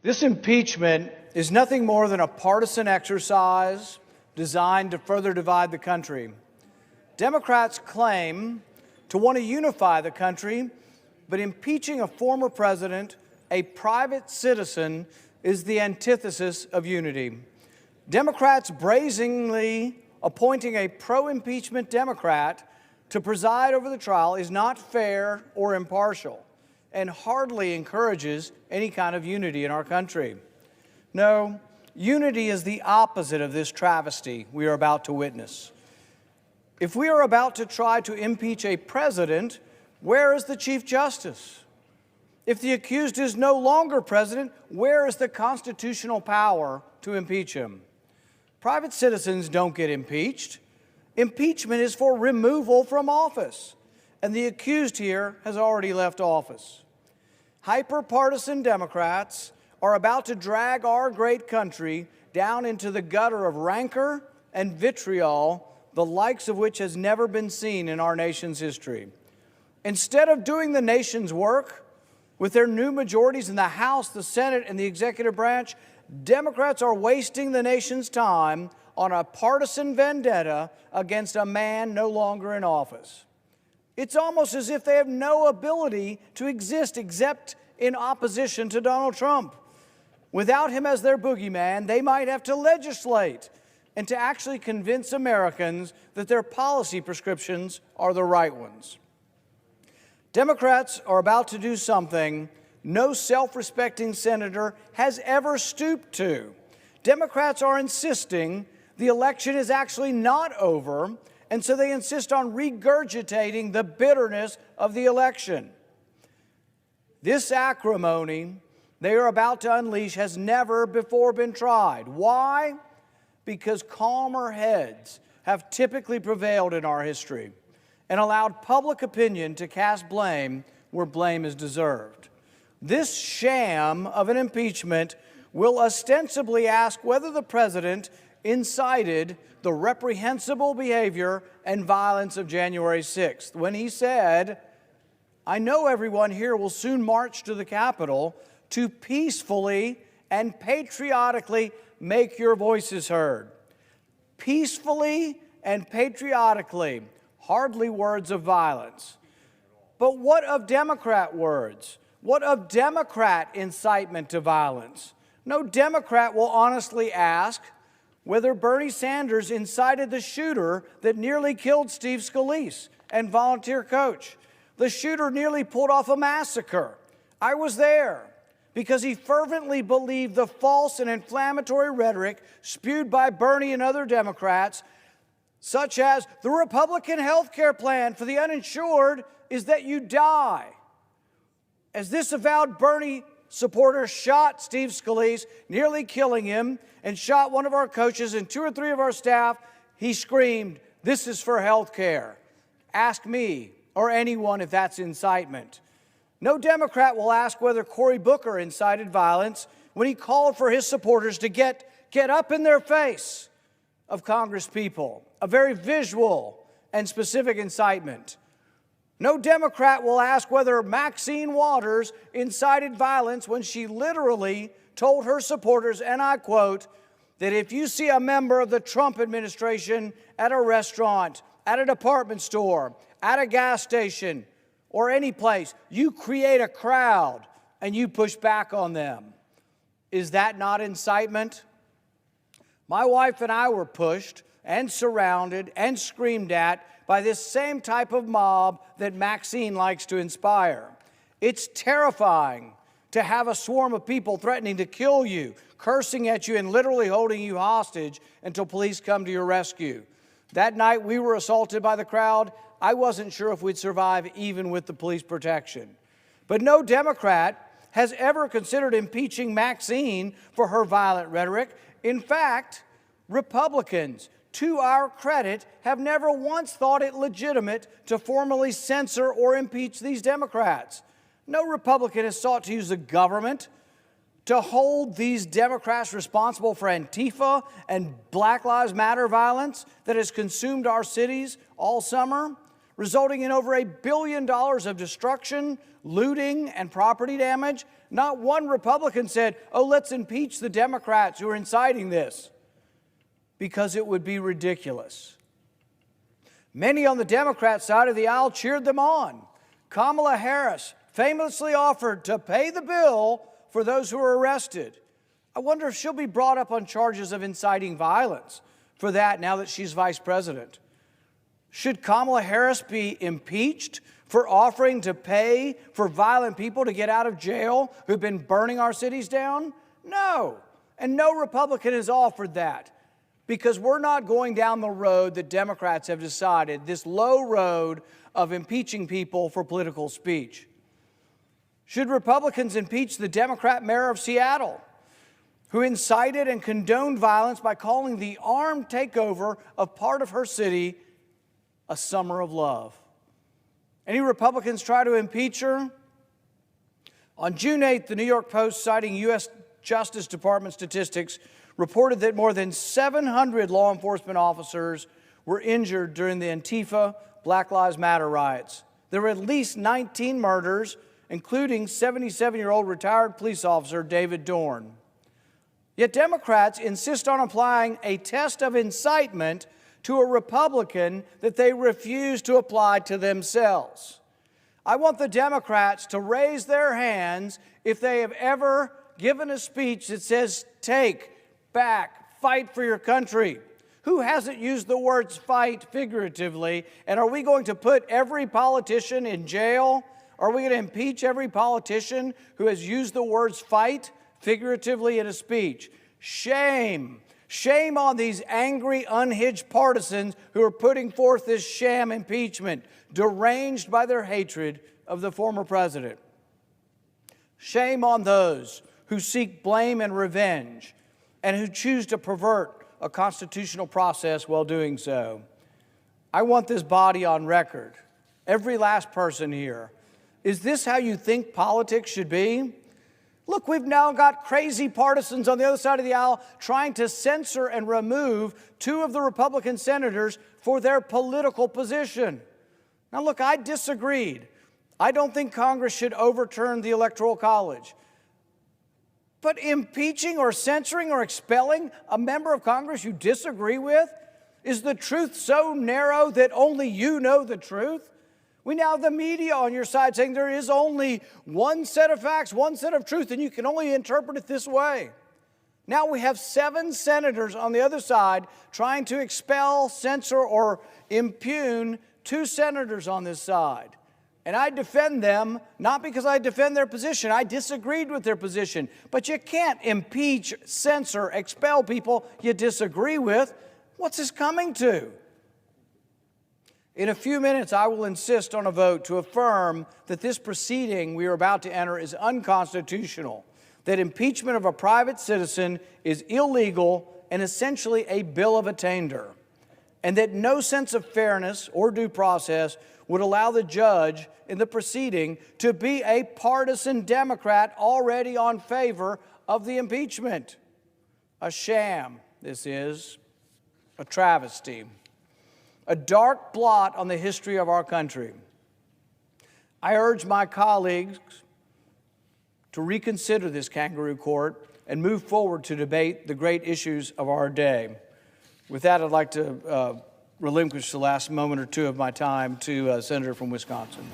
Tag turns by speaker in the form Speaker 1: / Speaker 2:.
Speaker 1: This impeachment is nothing more than a partisan exercise designed to further divide the country. Democrats claim to want to unify the country, but impeaching a former president, a private citizen, is the antithesis of unity. Democrats brazenly appointing a pro-impeachment Democrat to preside over the trial is not fair or impartial, and hardly encourages any kind of unity in our country. No, unity is the opposite of this travesty we are about to witness. If we are about to try to impeach a president, where is the Chief Justice? If the accused is no longer president, where is the constitutional power to impeach him? Private citizens don't get impeached. Impeachment is for removal from office, and the accused here has already left office. Hyper-partisan Democrats are about to drag our great country down into the gutter of rancor and vitriol, the likes of which has never been seen in our nation's history. Instead of doing the nation's work with their new majorities in the House, the Senate, and the executive branch, Democrats are wasting the nation's time on a partisan vendetta against a man no longer in office. It's almost as if they have no ability to exist except in opposition to Donald Trump. Without him as their boogeyman, they might have to legislate and to actually convince Americans that their policy prescriptions are the right ones. Democrats are about to do something no self-respecting senator has ever stooped to. Democrats are insisting the election is actually not over, and so they insist on regurgitating the bitterness of the election. This acrimony they are about to unleash has never before been tried. Why? Because calmer heads have typically prevailed in our history and allowed public opinion to cast blame where blame is deserved. This sham of an impeachment will ostensibly ask whether the president incited the reprehensible behavior and violence of January 6th, when he said, "I know everyone here will soon march to the Capitol to peacefully and patriotically make your voices heard." Peacefully and patriotically, hardly words of violence. But what of Democrat words? What of Democrat incitement to violence? No Democrat will honestly ask whether Bernie Sanders incited the shooter that nearly killed Steve Scalise and volunteer coach. The shooter nearly pulled off a massacre. I was there because he fervently believed the false and inflammatory rhetoric spewed by Bernie and other Democrats, such as the Republican health care plan for the uninsured is that you die. As this avowed Bernie supporter shot Steve Scalise, nearly killing him, and shot one of our coaches and 2 or 3 of our staff, he screamed, "This is for health care." Ask me or anyone if that's incitement. No Democrat will ask whether Cory Booker incited violence when he called for his supporters to get up in their face of Congress people, a very visual and specific incitement. No Democrat will ask whether Maxine Waters incited violence when she literally told her supporters, and I quote, that if you see a member of the Trump administration at a restaurant, at a department store, at a gas station, or any place, you create a crowd and you push back on them. Is that not incitement? My wife and I were pushed and surrounded and screamed at by this same type of mob that Maxine likes to inspire. It's terrifying to have a swarm of people threatening to kill you, cursing at you, and literally holding you hostage until police come to your rescue. That night we were assaulted by the crowd. I wasn't sure if we'd survive even with the police protection. But no Democrat has ever considered impeaching Maxine for her violent rhetoric. In fact, Republicans, to our credit, have never once thought it legitimate to formally censor or impeach these Democrats. No Republican has sought to use the government to hold these Democrats responsible for Antifa and Black Lives Matter violence that has consumed our cities all summer, resulting in over $1 billion of destruction, looting, and property damage. Not one Republican said, oh, let's impeach the Democrats who are inciting this, because it would be ridiculous. Many on the Democrat side of the aisle cheered them on. Kamala Harris famously offered to pay the bill for those who are arrested. I wonder if she'll be brought up on charges of inciting violence for that now that she's vice president. Should Kamala Harris be impeached for offering to pay for violent people to get out of jail who've been burning our cities down? No. And no Republican has offered that, because we're not going down the road that Democrats have decided, this low road of impeaching people for political speech. Should Republicans impeach the Democrat mayor of Seattle, who incited and condoned violence by calling the armed takeover of part of her city a summer of love? Any Republicans try to impeach her? On June 8th, the New York Post, citing U.S. Justice Department statistics, reported that more than 700 law enforcement officers were injured during the Antifa Black Lives Matter riots. There were at least 19 murders, including 77-year-old retired police officer David Dorn. Yet Democrats insist on applying a test of incitement to a Republican that they refuse to apply to themselves. I want the Democrats to raise their hands if they have ever given a speech that says, take, back, fight for your country. Who hasn't used the words fight figuratively? And are we going to put every politician in jail? Are we going to impeach every politician who has used the words fight figuratively in a speech? Shame. Shame on these angry, unhinged partisans who are putting forth this sham impeachment, deranged by their hatred of the former president. Shame on those who seek blame and revenge and who choose to pervert a constitutional process while doing so. I want this body on record, every last person here. Is this how you think politics should be? Look, we've now got crazy partisans on the other side of the aisle trying to censor and remove two of the Republican senators for their political position. Now, look, I disagreed. I don't think Congress should overturn the Electoral College. But impeaching or censoring or expelling a member of Congress you disagree with? Is the truth so narrow that only you know the truth? We now have the media on your side saying there is only one set of facts, one set of truth, and you can only interpret it this way. Now we have 7 senators on the other side trying to expel, censor, or impugn 2 senators on this side. And I defend them, not because I defend their position. I disagreed with their position. But you can't impeach, censor, expel people you disagree with. What's this coming to? In a few minutes, I will insist on a vote to affirm that this proceeding we are about to enter is unconstitutional, that impeachment of a private citizen is illegal and essentially a bill of attainder, and that no sense of fairness or due process would allow the judge in the proceeding to be a partisan Democrat already on favor of the impeachment. A sham, this is, a travesty. A dark blot on the history of our country. I urge my colleagues to reconsider this kangaroo court and move forward to debate the great issues of our day. With that, I'd like to relinquish the last moment or two of my time to a senator from Wisconsin.